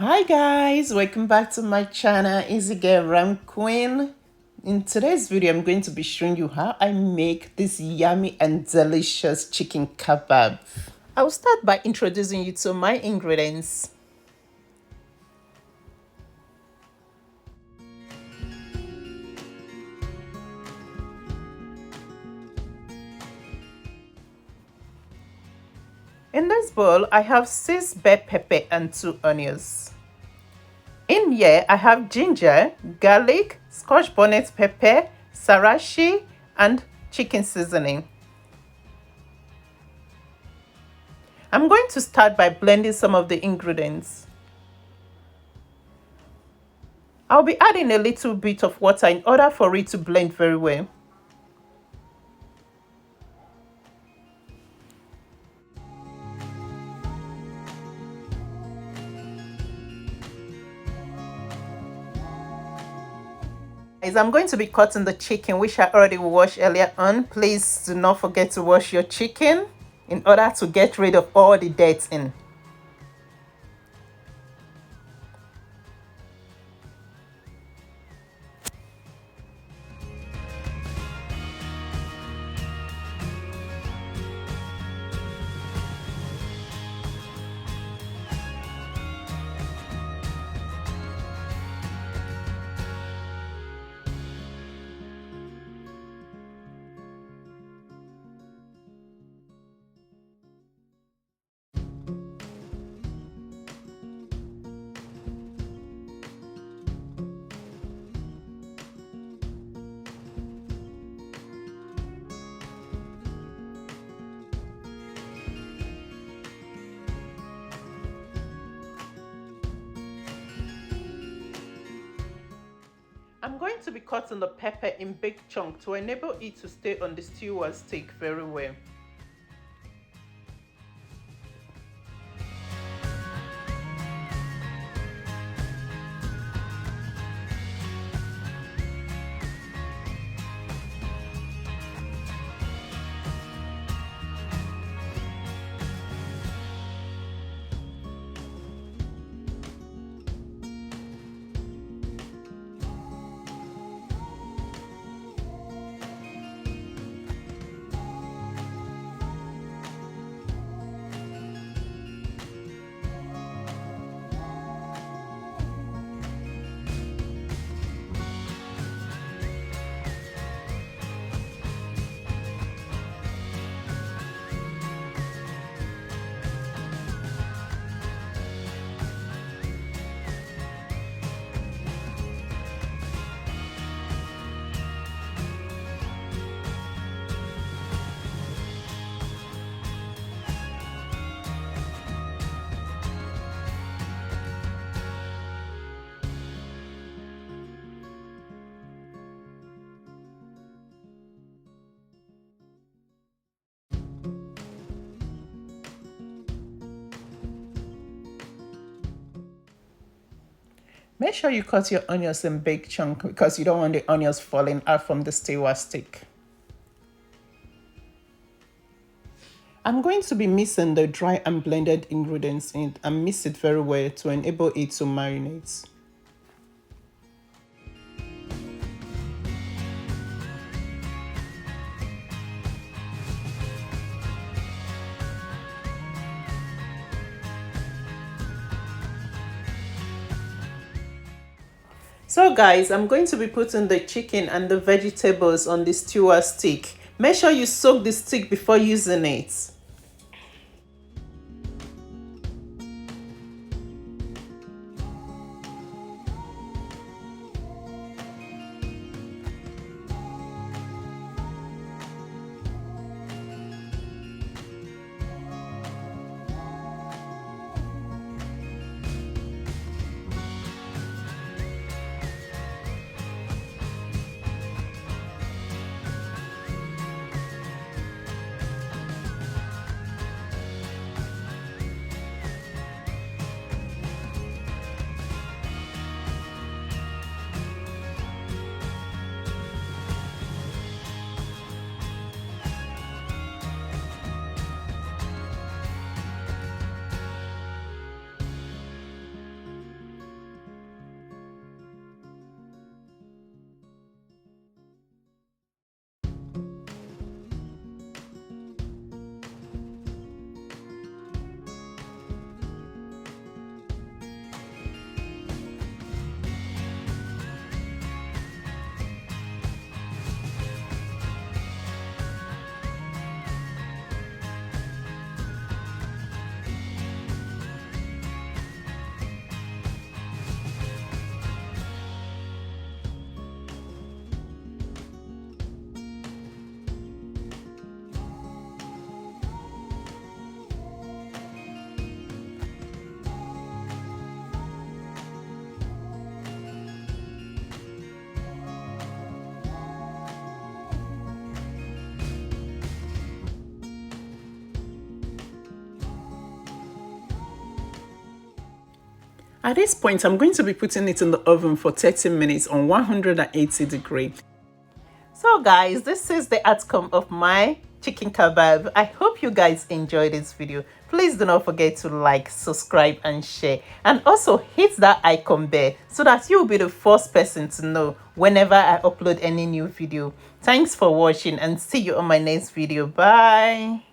Hi guys, welcome back to my channel. Easy Girl Ram Queen. In today's video, I'm going to be showing you how I make this yummy and delicious chicken kebab. I will start by introducing you to my ingredients. In this bowl, I have 6 bell pepper and 2 onions. In here, I have ginger, garlic, scotch bonnet pepper, sriracha, and chicken seasoning. I'm going to start by blending some of the ingredients. I'll be adding a little bit of water in order for it to blend very well. Guys, I'm going to be cutting the chicken, which I already washed earlier on. Please do not forget to wash your chicken in order to get rid of all the dirt in. I'm going to be cutting the pepper in big chunks to enable it to stay on the skewer stick very well. Make sure you cut your onions in big chunks because you don't want the onions falling out from the skewer stick. I'm going to be mixing the dry and blended ingredients in and mix it very well to enable it to marinate. So guys, I'm going to be putting the chicken and the vegetables on the skewer stick. Make sure you soak the stick before using it. At this point, I'm going to be putting it in the oven for 30 minutes on 180 degrees. So guys, this is the outcome of my chicken kebab. I hope you guys enjoyed this video. Please do not forget to like, subscribe and share, and also hit that icon bell so that you'll be the first person to know whenever I upload any new video. Thanks for watching and see you on my next video. Bye.